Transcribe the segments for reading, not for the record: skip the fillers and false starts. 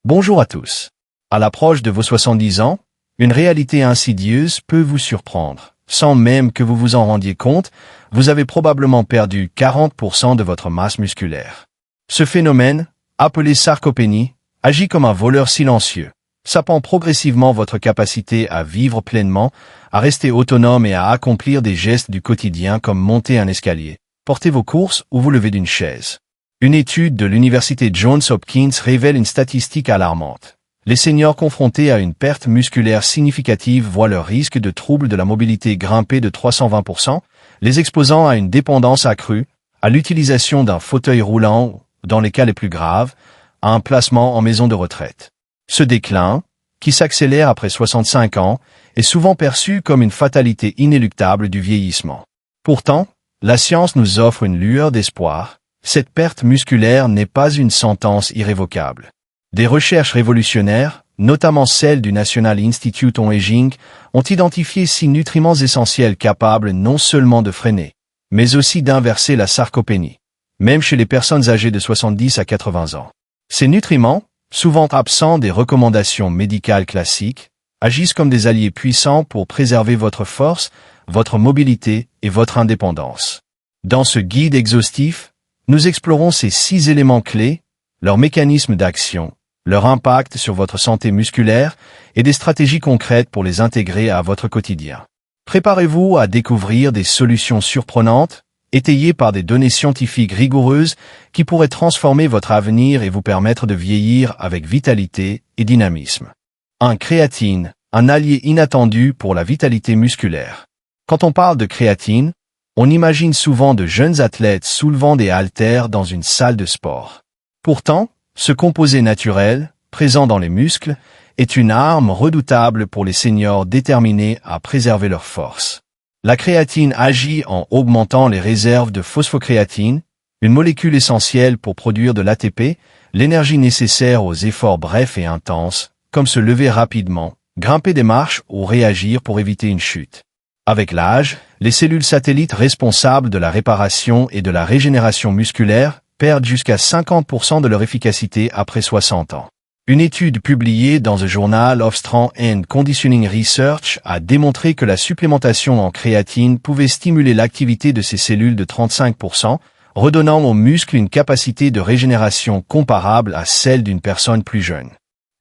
Bonjour à tous. À l'approche de vos 70 ans, une réalité insidieuse peut vous surprendre. Sans même que vous vous en rendiez compte, vous avez probablement perdu 40% de votre masse musculaire. Ce phénomène, appelé sarcopénie, agit comme un voleur silencieux, sapant progressivement votre capacité à vivre pleinement, à rester autonome et à accomplir des gestes du quotidien comme monter un escalier, porter vos courses ou vous lever d'une chaise. Une étude de l'université Johns Hopkins révèle une statistique alarmante. Les seniors confrontés à une perte musculaire significative voient leur risque de troubles de la mobilité grimper de 320%, les exposant à une dépendance accrue, à l'utilisation d'un fauteuil roulant, dans les cas les plus graves, à un placement en maison de retraite. Ce déclin, qui s'accélère après 65 ans, est souvent perçu comme une fatalité inéluctable du vieillissement. Pourtant, la science nous offre une lueur d'espoir. Cette perte musculaire n'est pas une sentence irrévocable. Des recherches révolutionnaires, notamment celles du National Institute on Aging, ont identifié 6 nutriments essentiels capables non seulement de freiner, mais aussi d'inverser la sarcopénie, même chez les personnes âgées de 70 à 80 ans. Ces nutriments, souvent absents des recommandations médicales classiques, agissent comme des alliés puissants pour préserver votre force, votre mobilité et votre indépendance. Dans ce guide exhaustif, nous explorons ces 6 éléments clés, leurs mécanismes d'action, leur impact sur votre santé musculaire et des stratégies concrètes pour les intégrer à votre quotidien. Préparez-vous à découvrir des solutions surprenantes, étayées par des données scientifiques rigoureuses qui pourraient transformer votre avenir et vous permettre de vieillir avec vitalité et dynamisme. 1. Créatine, un allié inattendu pour la vitalité musculaire. Quand on parle de créatine, on imagine souvent de jeunes athlètes soulevant des haltères dans une salle de sport. Pourtant, ce composé naturel, présent dans les muscles, est une arme redoutable pour les seniors déterminés à préserver leur force. La créatine agit en augmentant les réserves de phosphocréatine, une molécule essentielle pour produire de l'ATP, l'énergie nécessaire aux efforts brefs et intenses, comme se lever rapidement, grimper des marches ou réagir pour éviter une chute. Avec l'âge, les cellules satellites responsables de la réparation et de la régénération musculaire perdent jusqu'à 50% de leur efficacité après 60 ans. Une étude publiée dans The Journal of Strength and Conditioning Research a démontré que la supplémentation en créatine pouvait stimuler l'activité de ces cellules de 35%, redonnant aux muscles une capacité de régénération comparable à celle d'une personne plus jeune.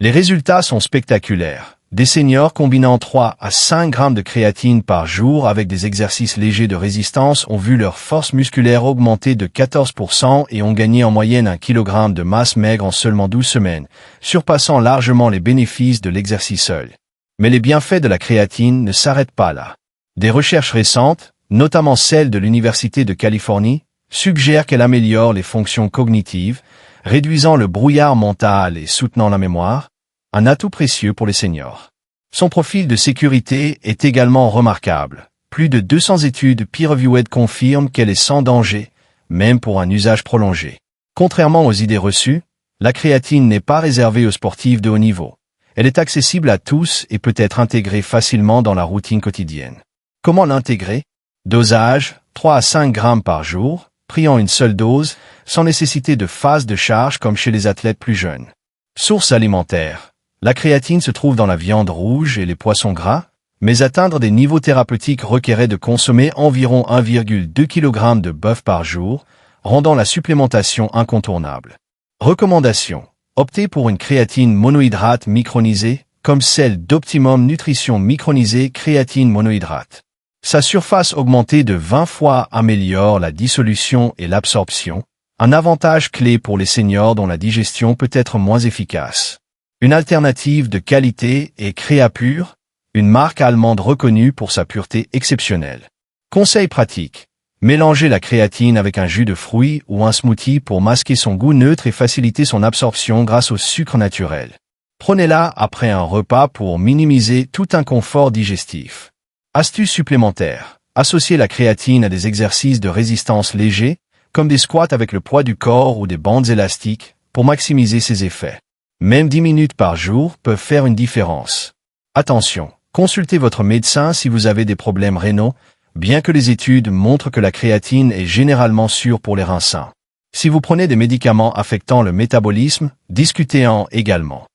Les résultats sont spectaculaires. Des seniors combinant 3 à 5 grammes de créatine par jour avec des exercices légers de résistance ont vu leur force musculaire augmenter de 14% et ont gagné en moyenne 1 kg de masse maigre en seulement 12 semaines, surpassant largement les bénéfices de l'exercice seul. Mais les bienfaits de la créatine ne s'arrêtent pas là. Des recherches récentes, notamment celles de l'Université de Californie, suggèrent qu'elle améliore les fonctions cognitives, réduisant le brouillard mental et soutenant la mémoire, un atout précieux pour les seniors. Son profil de sécurité est également remarquable. Plus de 200 études peer-reviewed confirment qu'elle est sans danger, même pour un usage prolongé. Contrairement aux idées reçues, la créatine n'est pas réservée aux sportifs de haut niveau. Elle est accessible à tous et peut être intégrée facilement dans la routine quotidienne. Comment l'intégrer? Dosage, 3 à 5 grammes par jour, pris en une seule dose, sans nécessité de phase de charge comme chez les athlètes plus jeunes. Source alimentaire. La créatine se trouve dans la viande rouge et les poissons gras, mais atteindre des niveaux thérapeutiques requérait de consommer environ 1,2 kg de bœuf par jour, rendant la supplémentation incontournable. Recommandation. Optez pour une créatine monohydrate micronisée, comme celle d'Optimum Nutrition micronisée créatine monohydrate. Sa surface augmentée de 20 fois améliore la dissolution et l'absorption, un avantage clé pour les seniors dont la digestion peut être moins efficace. Une alternative de qualité est Créapure, une marque allemande reconnue pour sa pureté exceptionnelle. Conseil pratique. Mélangez la créatine avec un jus de fruits ou un smoothie pour masquer son goût neutre et faciliter son absorption grâce au sucre naturel. Prenez-la après un repas pour minimiser tout inconfort digestif. Astuce supplémentaire. Associez la créatine à des exercices de résistance légers, comme des squats avec le poids du corps ou des bandes élastiques, pour maximiser ses effets. Même 10 minutes par jour peuvent faire une différence. Attention, consultez votre médecin si vous avez des problèmes rénaux, bien que les études montrent que la créatine est généralement sûre pour les reins sains. Si vous prenez des médicaments affectant le métabolisme, discutez-en également.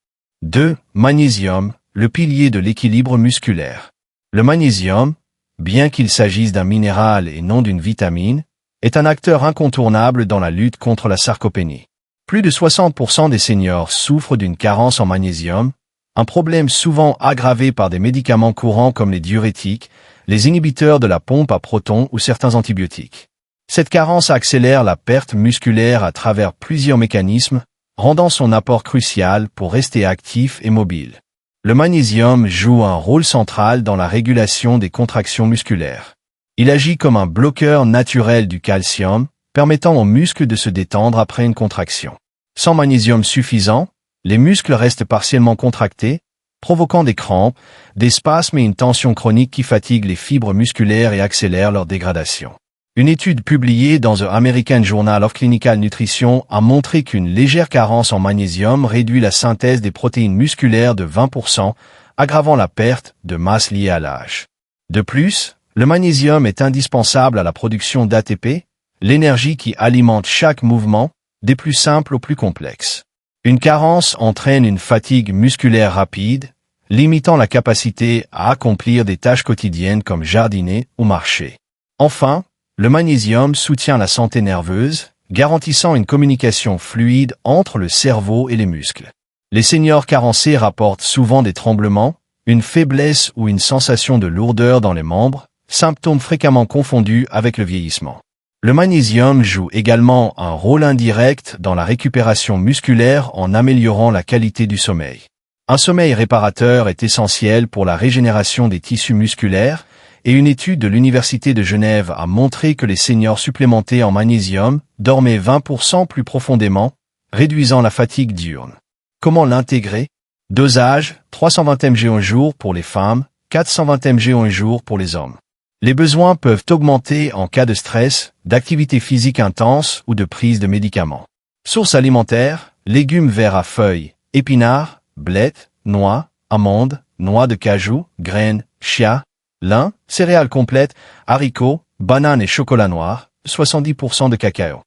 2. Magnésium, le pilier de l'équilibre musculaire. Le magnésium, bien qu'il s'agisse d'un minéral et non d'une vitamine, est un acteur incontournable dans la lutte contre la sarcopénie. Plus de 60% des seniors souffrent d'une carence en magnésium, un problème souvent aggravé par des médicaments courants comme les diurétiques, les inhibiteurs de la pompe à protons ou certains antibiotiques. Cette carence accélère la perte musculaire à travers plusieurs mécanismes, rendant son apport crucial pour rester actif et mobile. Le magnésium joue un rôle central dans la régulation des contractions musculaires. Il agit comme un bloqueur naturel du calcium, permettant aux muscles de se détendre après une contraction. Sans magnésium suffisant, les muscles restent partiellement contractés, provoquant des crampes, des spasmes et une tension chronique qui fatigue les fibres musculaires et accélère leur dégradation. Une étude publiée dans The American Journal of Clinical Nutrition a montré qu'une légère carence en magnésium réduit la synthèse des protéines musculaires de 20%, aggravant la perte de masse liée à l'âge. De plus, le magnésium est indispensable à la production d'ATP, l'énergie qui alimente chaque mouvement, des plus simples aux plus complexes. Une carence entraîne une fatigue musculaire rapide, limitant la capacité à accomplir des tâches quotidiennes comme jardiner ou marcher. Enfin, le magnésium soutient la santé nerveuse, garantissant une communication fluide entre le cerveau et les muscles. Les seniors carencés rapportent souvent des tremblements, une faiblesse ou une sensation de lourdeur dans les membres, symptômes fréquemment confondus avec le vieillissement. Le magnésium joue également un rôle indirect dans la récupération musculaire en améliorant la qualité du sommeil. Un sommeil réparateur est essentiel pour la régénération des tissus musculaires, et une étude de l'Université de Genève a montré que les seniors supplémentés en magnésium dormaient 20% plus profondément, réduisant la fatigue diurne. Comment l'intégrer? Dosage, 320 mg au jour pour les femmes, 420 mg au jour pour les hommes. Les besoins peuvent augmenter en cas de stress, d'activité physique intense ou de prise de médicaments. Sources alimentaires, légumes verts à feuilles, épinards, blettes, noix, amandes, noix de cajou, graines, chia, lin, céréales complètes, haricots, bananes et chocolat noir, 70% de cacao.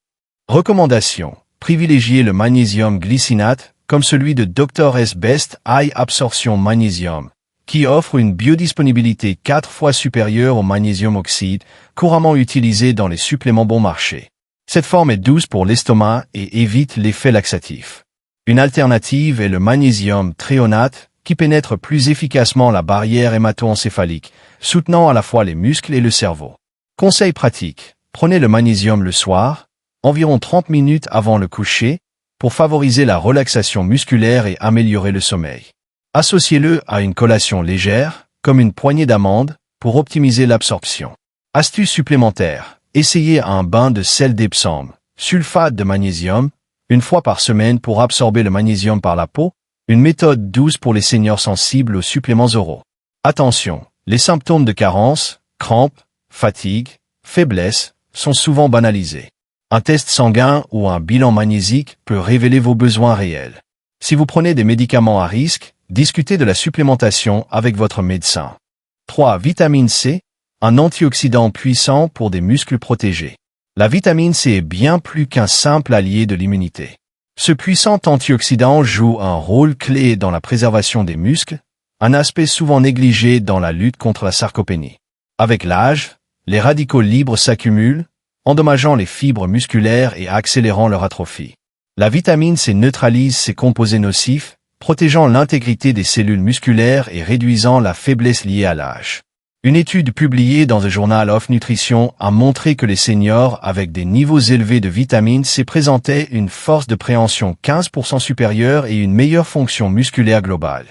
Recommandations. Privilégiez le magnésium glycinate, comme celui de Dr. S Best High Absorption Magnésium, qui offre une biodisponibilité 4 fois supérieure au magnésium oxyde, couramment utilisé dans les suppléments bon marché. Cette forme est douce pour l'estomac et évite l'effet laxatif. Une alternative est le magnésium thréonate, qui pénètre plus efficacement la barrière hémato-encéphalique, soutenant à la fois les muscles et le cerveau. Conseil pratique. Prenez le magnésium le soir, environ 30 minutes avant le coucher, pour favoriser la relaxation musculaire et améliorer le sommeil. Associez-le à une collation légère, comme une poignée d'amandes, pour optimiser l'absorption. Astuce supplémentaire. Essayez un bain de sel d'Epsom, sulfate de magnésium, une fois par semaine pour absorber le magnésium par la peau, une méthode douce pour les seniors sensibles aux suppléments oraux. Attention, les symptômes de carence, crampes, fatigue, faiblesse, sont souvent banalisés. Un test sanguin ou un bilan magnésique peut révéler vos besoins réels. Si vous prenez des médicaments à risque, discutez de la supplémentation avec votre médecin. 3. Vitamine C, un antioxydant puissant pour des muscles protégés. La vitamine C est bien plus qu'un simple allié de l'immunité. Ce puissant antioxydant joue un rôle clé dans la préservation des muscles, un aspect souvent négligé dans la lutte contre la sarcopénie. Avec l'âge, les radicaux libres s'accumulent, endommageant les fibres musculaires et accélérant leur atrophie. La vitamine C neutralise ces composés nocifs, protégeant l'intégrité des cellules musculaires et réduisant la faiblesse liée à l'âge. Une étude publiée dans The Journal of Nutrition a montré que les seniors avec des niveaux élevés de vitamine C présentaient une force de préhension 15% supérieure et une meilleure fonction musculaire globale.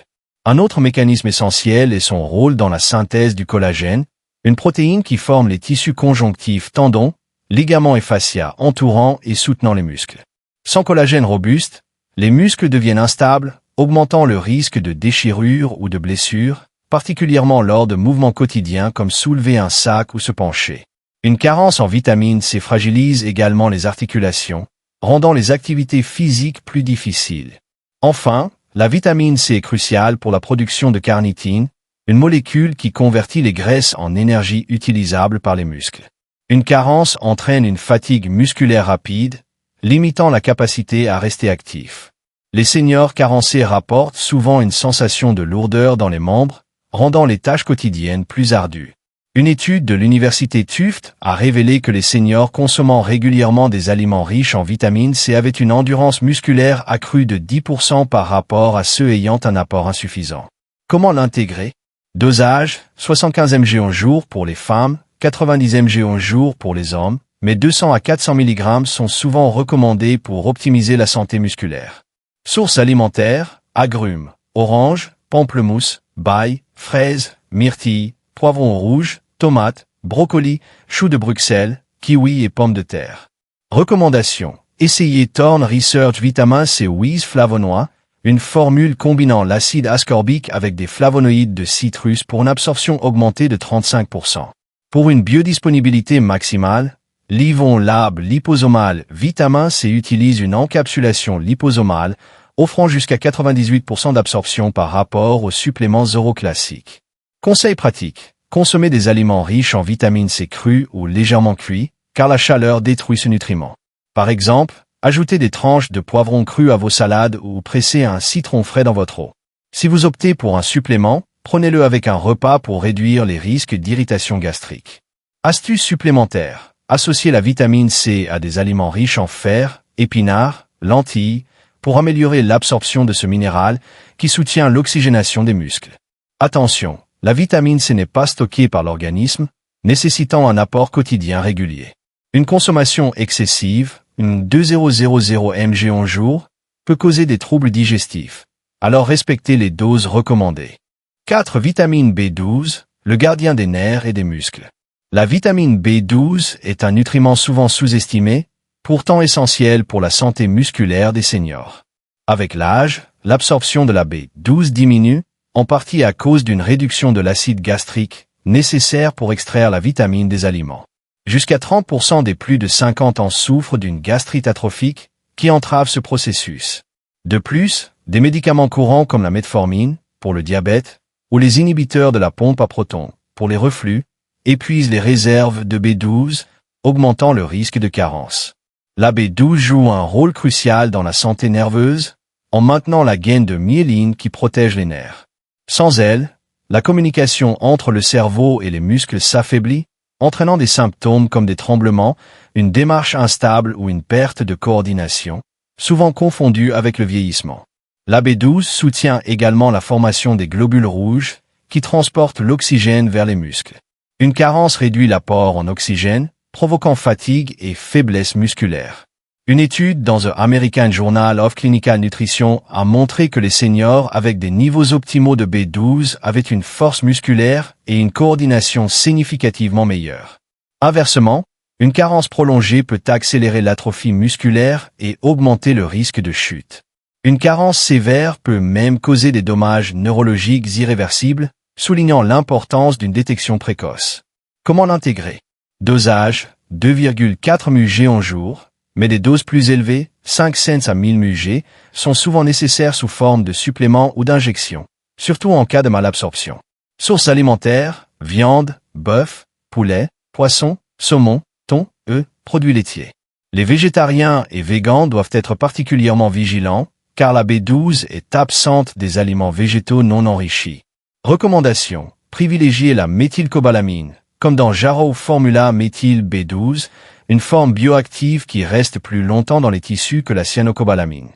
Un autre mécanisme essentiel est son rôle dans la synthèse du collagène, une protéine qui forme les tissus conjonctifs, tendons, ligaments et fascia entourant et soutenant les muscles. Sans collagène robuste, les muscles deviennent instables, augmentant le risque de déchirure ou de blessure, particulièrement lors de mouvements quotidiens comme soulever un sac ou se pencher. Une carence en vitamine C fragilise également les articulations, rendant les activités physiques plus difficiles. Enfin, la vitamine C est cruciale pour la production de carnitine, une molécule qui convertit les graisses en énergie utilisable par les muscles. Une carence entraîne une fatigue musculaire rapide, limitant la capacité à rester actif. Les seniors carencés rapportent souvent une sensation de lourdeur dans les membres, rendant les tâches quotidiennes plus ardues. Une étude de l'université Tufts a révélé que les seniors consommant régulièrement des aliments riches en vitamine C avaient une endurance musculaire accrue de 10% par rapport à ceux ayant un apport insuffisant. Comment l'intégrer? Dosage, 75 mg au jour pour les femmes, 90 mg au jour pour les hommes, mais 200 à 400 mg sont souvent recommandés pour optimiser la santé musculaire. Sources alimentaires, agrumes, oranges, pamplemousse, bail, fraises, myrtilles, poivrons rouges, tomates, brocolis, choux de Bruxelles, kiwis et pommes de terre. Recommandations. Essayez Thorne Research Vitamin C with flavonoïdes, une formule combinant l'acide ascorbique avec des flavonoïdes de citrus pour une absorption augmentée de 35%. Pour une biodisponibilité maximale, Livon Lab liposomal Vitamin C utilise une encapsulation liposomale, offrant jusqu'à 98% d'absorption par rapport aux suppléments oraux classiques. Conseils pratiques. Consommez des aliments riches en vitamine C crus ou légèrement cuits, car la chaleur détruit ce nutriment. Par exemple, ajoutez des tranches de poivron cru à vos salades ou pressez un citron frais dans votre eau. Si vous optez pour un supplément, prenez-le avec un repas pour réduire les risques d'irritation gastrique. Astuce supplémentaire. Associez la vitamine C à des aliments riches en fer, épinards, lentilles, pour améliorer l'absorption de ce minéral qui soutient l'oxygénation des muscles. Attention, la vitamine C n'est pas stockée par l'organisme, nécessitant un apport quotidien régulier. Une consommation excessive, une 2000 mg au jour, peut causer des troubles digestifs. Alors respectez les doses recommandées. 4. Vitamine B12, le gardien des nerfs et des muscles. La vitamine B12 est un nutriment souvent sous-estimé, pourtant essentiel pour la santé musculaire des seniors. Avec l'âge, l'absorption de la B12 diminue, en partie à cause d'une réduction de l'acide gastrique, nécessaire pour extraire la vitamine des aliments. Jusqu'à 30% des plus de 50 ans souffrent d'une gastrite atrophique, qui entrave ce processus. De plus, des médicaments courants comme la metformine, pour le diabète, ou les inhibiteurs de la pompe à protons, pour les reflux, épuisent les réserves de B12, augmentant le risque de carence. La B12 joue un rôle crucial dans la santé nerveuse, en maintenant la gaine de myéline qui protège les nerfs. Sans elle, la communication entre le cerveau et les muscles s'affaiblit, entraînant des symptômes comme des tremblements, une démarche instable ou une perte de coordination, souvent confondue avec le vieillissement. La B12 soutient également la formation des globules rouges, qui transportent l'oxygène vers les muscles. Une carence réduit l'apport en oxygène, provoquant fatigue et faiblesse musculaire. Une étude dans The American Journal of Clinical Nutrition a montré que les seniors avec des niveaux optimaux de B12 avaient une force musculaire et une coordination significativement meilleure. Inversement, une carence prolongée peut accélérer l'atrophie musculaire et augmenter le risque de chute. Une carence sévère peut même causer des dommages neurologiques irréversibles, soulignant l'importance d'une détection précoce. Comment l'intégrer? Dosage, 2,4 mg au jour, mais des doses plus élevées, 5 cents à 1000 mg, sont souvent nécessaires sous forme de suppléments ou d'injections, surtout en cas de malabsorption. Sources alimentaires, viande, bœuf, poulet, poisson, saumon, thon, œufs, produits laitiers. Les végétariens et végans doivent être particulièrement vigilants, car la B12 est absente des aliments végétaux non enrichis. Recommandations. Privilégiez la méthylcobalamine, comme dans Jarrow Formula Méthyl B12, une forme bioactive qui reste plus longtemps dans les tissus que la cyanocobalamin.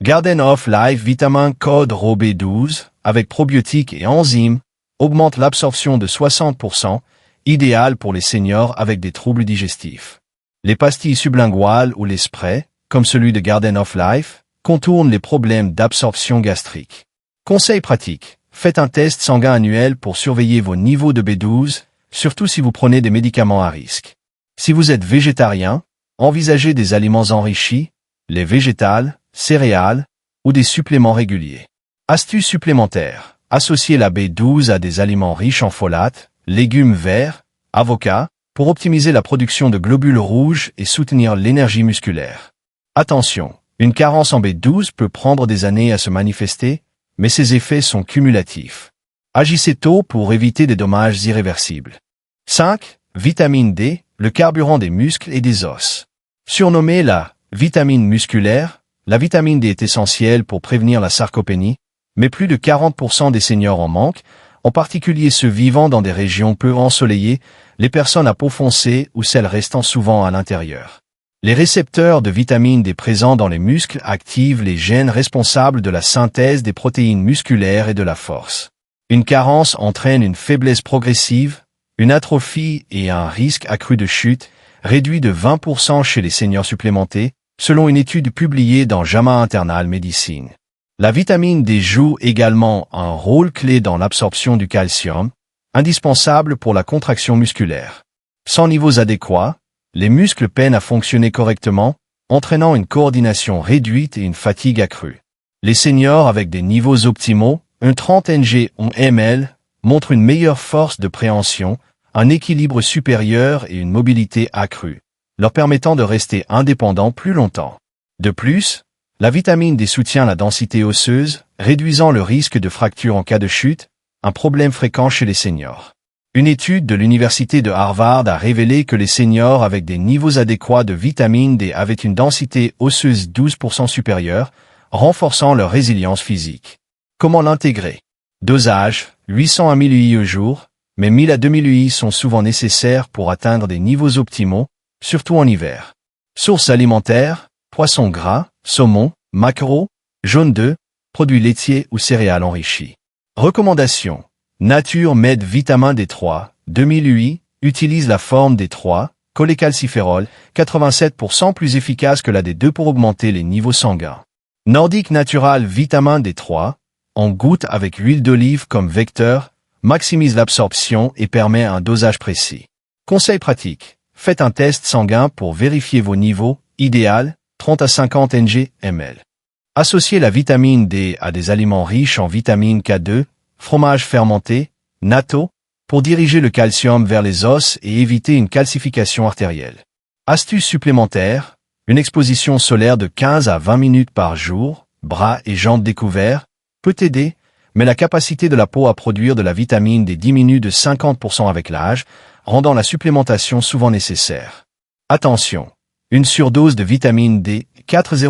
Garden of Life Vitamin Code Raw B12, avec probiotiques et enzymes, augmente l'absorption de 60%, idéal pour les seniors avec des troubles digestifs. Les pastilles sublinguales ou les sprays, comme celui de Garden of Life, contournent les problèmes d'absorption gastrique. Conseils pratiques. Faites un test sanguin annuel pour surveiller vos niveaux de B12, surtout si vous prenez des médicaments à risque. Si vous êtes végétarien, envisagez des aliments enrichis, lait végétal, céréales ou des suppléments réguliers. Astuce supplémentaire. Associez la B12 à des aliments riches en folates, légumes verts, avocats, pour optimiser la production de globules rouges et soutenir l'énergie musculaire. Attention, une carence en B12 peut prendre des années à se manifester, mais ses effets sont cumulatifs. Agissez tôt pour éviter des dommages irréversibles. 5. Vitamine D, le carburant des muscles et des os. Surnommée la vitamine musculaire, La vitamine D est essentielle pour prévenir la sarcopénie, mais plus de 40% des seniors en manquent, en particulier ceux vivant dans des régions peu ensoleillées, les personnes à peau foncée ou celles restant souvent à l'intérieur. Les récepteurs de vitamine D présents dans les muscles activent les gènes responsables de la synthèse des protéines musculaires et de la force. Une carence entraîne une faiblesse progressive, une atrophie et un risque accru de chute, réduit de 20% chez les seniors supplémentés, selon une étude publiée dans JAMA Internal Medicine. La vitamine D joue également un rôle clé dans l'absorption du calcium, indispensable pour la contraction musculaire. Sans niveaux adéquats, les muscles peinent à fonctionner correctement, entraînant une coordination réduite et une fatigue accrue. Les seniors avec des niveaux optimaux, un 30 Ng ou ml, montrent une meilleure force de préhension, un équilibre supérieur et une mobilité accrue, leur permettant de rester indépendants plus longtemps. De plus, la vitamine D soutient la densité osseuse, réduisant le risque de fracture en cas de chute, un problème fréquent chez les seniors. Une étude de l'université de Harvard a révélé que les seniors avec des niveaux adéquats de vitamine D avaient une densité osseuse 12% supérieure, renforçant leur résilience physique. Comment l'intégrer? Dosage, 800 à 1000 UI au jour, mais 1000 à 2000 UI sont souvent nécessaires pour atteindre des niveaux optimaux, surtout en hiver. Sources alimentaires, poissons gras, saumon, maquereau, jaune d'œuf, produits laitiers ou céréales enrichies. Recommandations. Nature Med Vitamin D3, 2000 UI, utilise la forme D3, cholécalciférol, 87% plus efficace que la D2 pour augmenter les niveaux sanguins. Nordic Natural Vitamin D3, en goutte avec huile d'olive comme vecteur, maximise l'absorption et permet un dosage précis. Conseil pratique. Faites un test sanguin pour vérifier vos niveaux, idéal, 30 à 50 Ng/ml. Associez la vitamine D à des aliments riches en vitamine K2, fromage fermenté, natto, pour diriger le calcium vers les os et éviter une calcification artérielle. Astuce supplémentaire, une exposition solaire de 15 à 20 minutes par jour, bras et jambes découverts, peut aider, mais la capacité de la peau à produire de la vitamine D diminue de 50% avec l'âge, rendant la supplémentation souvent nécessaire. Attention, une surdose de vitamine D, 4000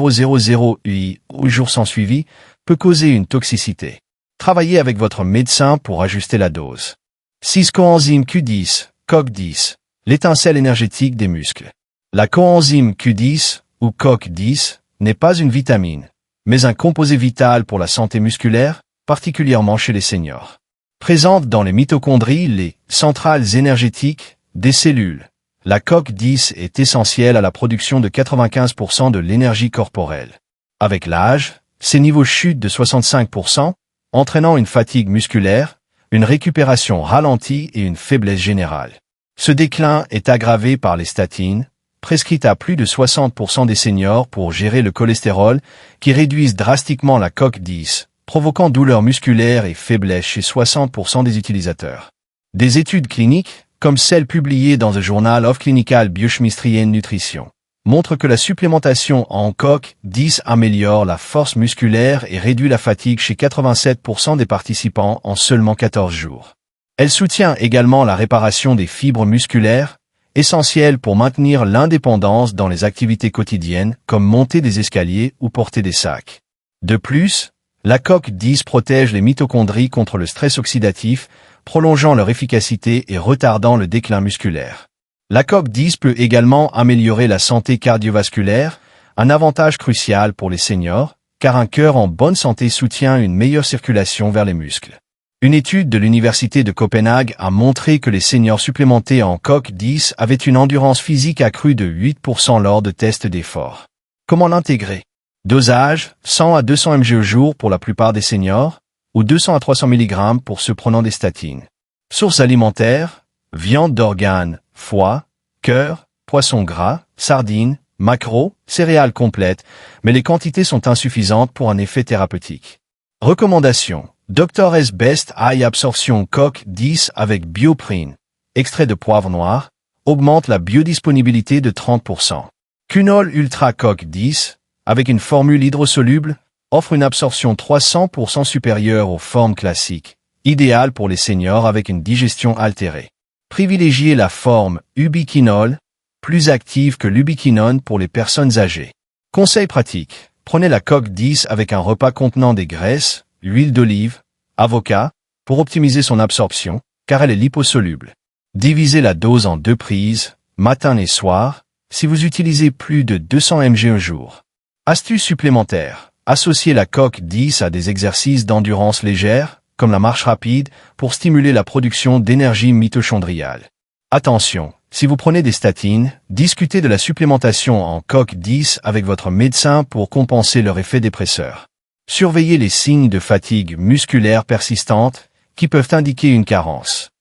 UI au jour sans suivi, peut causer une toxicité. Travaillez avec votre médecin pour ajuster la dose. 6 coenzyme Q10, CoQ10, l'étincelle énergétique des muscles. La coenzyme Q10, ou CoQ10, n'est pas une vitamine, mais un composé vital pour la santé musculaire, particulièrement chez les seniors. Présente dans les mitochondries, les centrales énergétiques des cellules. La CoQ10 est essentielle à la production de 95% de l'énergie corporelle. Avec l'âge, ces niveaux chutent de 65%, entraînant une fatigue musculaire, une récupération ralentie et une faiblesse générale. Ce déclin est aggravé par les statines, prescrites à plus de 60% des seniors pour gérer le cholestérol, qui réduisent drastiquement la CoQ10, provoquant douleurs musculaires et faiblesse chez 60% des utilisateurs. Des études cliniques, comme celle publiée dans le Journal of Clinical Biochemistry and Nutrition, montrent que la supplémentation en CoQ10 améliore la force musculaire et réduit la fatigue chez 87% des participants en seulement 14 jours. Elle soutient également la réparation des fibres musculaires, essentielles pour maintenir l'indépendance dans les activités quotidiennes comme monter des escaliers ou porter des sacs. De plus, la CoQ10 protège les mitochondries contre le stress oxydatif, prolongeant leur efficacité et retardant le déclin musculaire. La CoQ10 peut également améliorer la santé cardiovasculaire, un avantage crucial pour les seniors, car un cœur en bonne santé soutient une meilleure circulation vers les muscles. Une étude de l'Université de Copenhague a montré que les seniors supplémentés en CoQ10 avaient une endurance physique accrue de 8% lors de tests d'effort. Comment l'intégrer? Dosage, 100 à 200 mg au jour pour la plupart des seniors, ou 200 à 300 mg pour ceux prenant des statines. Sources alimentaires, viande d'organes, foie, cœur, poisson gras, sardines, maquereau, céréales complètes, mais les quantités sont insuffisantes pour un effet thérapeutique. Recommandations. Dr. S Best High Absorption CoQ10 avec Bioprine, extrait de poivre noir, augmente la biodisponibilité de 30%. Cunol Ultra CoQ10, avec une formule hydrosoluble, offre une absorption 300% supérieure aux formes classiques, idéale pour les seniors avec une digestion altérée. Privilégiez la forme ubiquinol, plus active que l'ubiquinone pour les personnes âgées. Conseil pratique. Prenez la coque 10 avec un repas contenant des graisses, huile d'olive, avocat, pour optimiser son absorption, car elle est liposoluble. Divisez la dose en 2 prises, matin et soir, si vous utilisez plus de 200 mg au jour. Astuce supplémentaire. Associez la coque 10 à des exercices d'endurance légère, comme la marche rapide, pour stimuler la production d'énergie mitochondriale. Attention, si vous prenez des statines, discutez de la supplémentation en coque 10 avec votre médecin pour compenser leur effet dépresseur. Surveillez les signes de fatigue musculaire persistante qui peuvent indiquer une carence.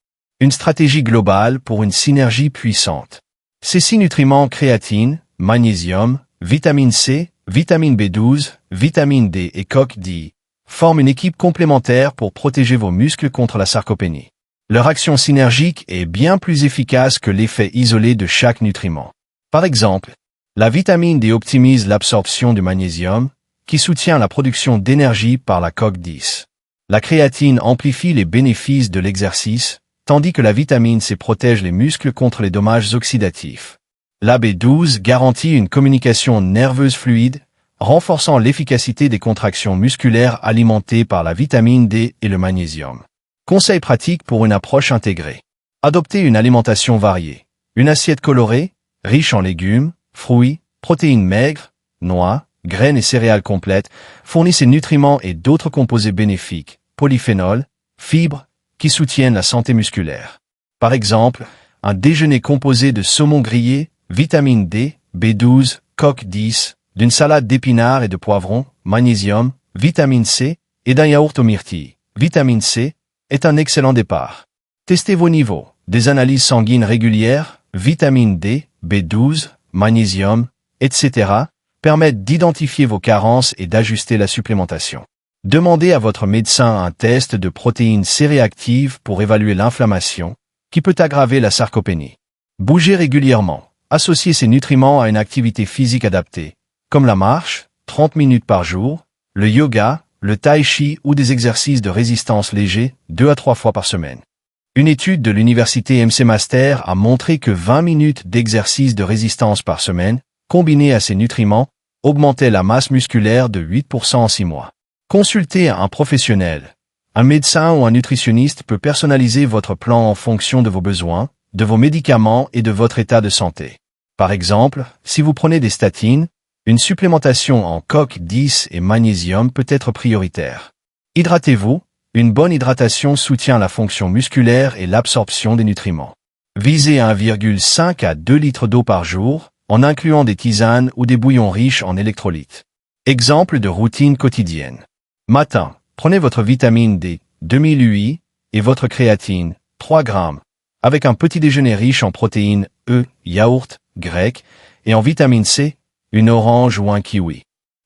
Une stratégie globale pour une synergie puissante. Ces 6 nutriments créatine, magnésium, vitamine C, vitamine B12, vitamine D et coque 10 forment une équipe complémentaire pour protéger vos muscles contre la sarcopénie. Leur action synergique est bien plus efficace que l'effet isolé de chaque nutriment. Par exemple, la vitamine D optimise l'absorption du magnésium, qui soutient la production d'énergie par la coque 10. La créatine amplifie les bénéfices de l'exercice, tandis que la vitamine C protège les muscles contre les dommages oxydatifs. La B12 garantit une communication nerveuse fluide, renforçant l'efficacité des contractions musculaires alimentées par la vitamine D et le magnésium. Conseils pratiques pour une approche intégrée. Adoptez une alimentation variée. Une assiette colorée, riche en légumes, fruits, protéines maigres, noix, graines et céréales complètes, fournit ces nutriments et d'autres composés bénéfiques, polyphénols, fibres, qui soutiennent la santé musculaire. Par exemple, un déjeuner composé de saumon grillé, vitamine D, B12, coque 10, d'une salade d'épinards et de poivrons, magnésium, vitamine C, et d'un yaourt aux myrtilles, vitamine C, est un excellent départ. Testez vos niveaux. Des analyses sanguines régulières, vitamine D, B12, magnésium, etc., permettent d'identifier vos carences et d'ajuster la supplémentation. Demandez à votre médecin un test de protéines C-réactives pour évaluer l'inflammation, qui peut aggraver la sarcopénie. Bougez régulièrement. Associez ces nutriments à une activité physique adaptée, comme la marche, 30 minutes par jour, le yoga, le tai chi ou des exercices de résistance légers 2 à 3 fois par semaine. Une étude de l'université MC Master a montré que 20 minutes d'exercice de résistance par semaine, combinés à ces nutriments, augmentaient la masse musculaire de 8% en 6 mois. Consultez un professionnel. Un médecin ou un nutritionniste peut personnaliser votre plan en fonction de vos besoins, de vos médicaments et de votre état de santé. Par exemple, si vous prenez des statines, une supplémentation en coque 10 et magnésium peut être prioritaire. Hydratez-vous. Une bonne hydratation soutient la fonction musculaire et l'absorption des nutriments. Visez 1,5 à 2 litres d'eau par jour, en incluant des tisanes ou des bouillons riches en électrolytes. Exemple de routine quotidienne. Matin, prenez votre vitamine D, 2000 UI, et votre créatine, 3 grammes, avec un petit déjeuner riche en protéines E, yaourt, grec, et en vitamine C, une orange ou un kiwi.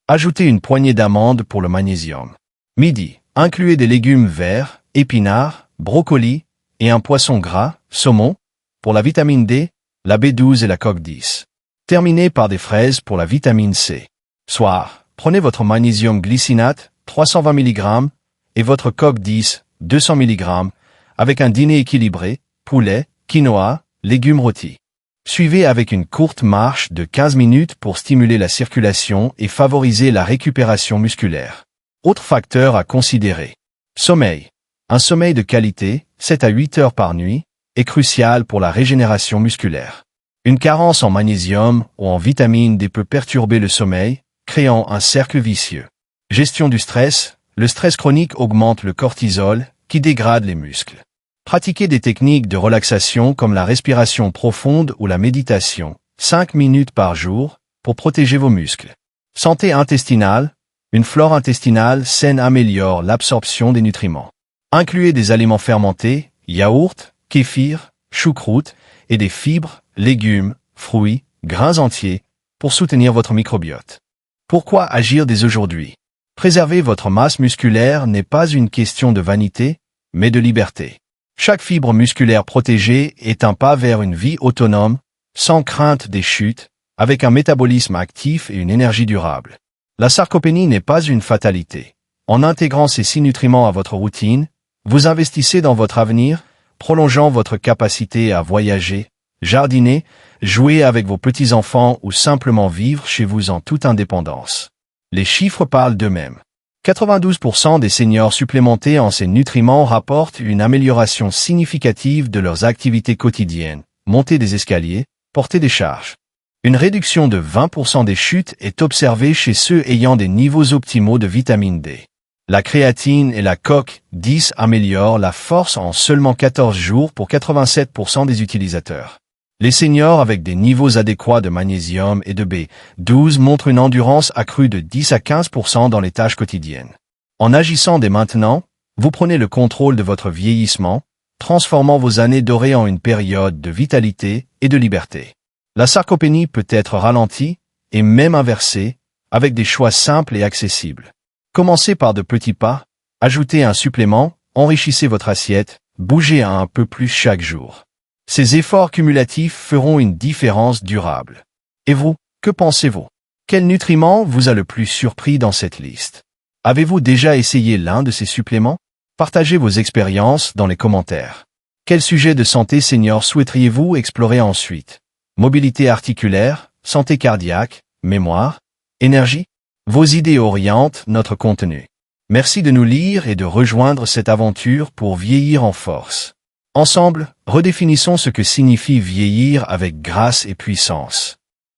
Ajoutez une poignée d'amandes pour le magnésium. Midi, incluez des légumes verts, épinards, brocolis, et un poisson gras, saumon, pour la vitamine D, la B12 et la coque 10. Terminez par des fraises pour la vitamine C. Soir, prenez votre magnésium glycinate, 320 mg, et votre coque 10, 200 mg, avec un dîner équilibré, poulet, quinoa, légumes rôtis. Suivez avec une courte marche de 15 minutes pour stimuler la circulation et favoriser la récupération musculaire. Autre facteur à considérer. Sommeil. Un sommeil de qualité, 7 à 8 heures par nuit, est crucial pour la régénération musculaire. Une carence en magnésium ou en vitamine D peut perturber le sommeil, créant un cercle vicieux. Gestion du stress. Le stress chronique augmente le cortisol, qui dégrade les muscles. Pratiquez des techniques de relaxation comme la respiration profonde ou la méditation, 5 minutes par jour, pour protéger vos muscles. Santé intestinale. Une flore intestinale saine améliore l'absorption des nutriments. Incluez des aliments fermentés, yaourt, kéfir, choucroute, et des fibres, légumes, fruits, grains entiers, pour soutenir votre microbiote. Pourquoi agir dès aujourd'hui? Préserver votre masse musculaire n'est pas une question de vanité, mais de liberté. Chaque fibre musculaire protégée est un pas vers une vie autonome, sans crainte des chutes, avec un métabolisme actif et une énergie durable. La sarcopénie n'est pas une fatalité. En intégrant ces 6 nutriments à votre routine, vous investissez dans votre avenir, prolongeant votre capacité à voyager, jardiner, jouer avec vos petits-enfants ou simplement vivre chez vous en toute indépendance. Les chiffres parlent d'eux-mêmes. 92% des seniors supplémentés en ces nutriments rapportent une amélioration significative de leurs activités quotidiennes, monter des escaliers, porter des charges. Une réduction de 20% des chutes est observée chez ceux ayant des niveaux optimaux de vitamine D. La créatine et la CoQ10 améliorent la force en seulement 14 jours pour 87% des utilisateurs. Les seniors avec des niveaux adéquats de magnésium et de B12 montrent une endurance accrue de 10 à 15% dans les tâches quotidiennes. En agissant dès maintenant, vous prenez le contrôle de votre vieillissement, transformant vos années dorées en une période de vitalité et de liberté. La sarcopénie peut être ralentie et même inversée avec des choix simples et accessibles. Commencez par de petits pas, ajoutez un supplément, enrichissez votre assiette, bougez un peu plus chaque jour. Ces efforts cumulatifs feront une différence durable. Et vous, que pensez-vous? Quel nutriment vous a le plus surpris dans cette liste? Avez-vous déjà essayé l'un de ces suppléments? Partagez vos expériences dans les commentaires. Quel sujet de santé senior souhaiteriez-vous explorer ensuite? Mobilité articulaire, santé cardiaque, mémoire, énergie? Vos idées orientent notre contenu. Merci de nous lire et de rejoindre cette aventure pour vieillir en force. Ensemble, redéfinissons ce que signifie vieillir avec grâce et puissance.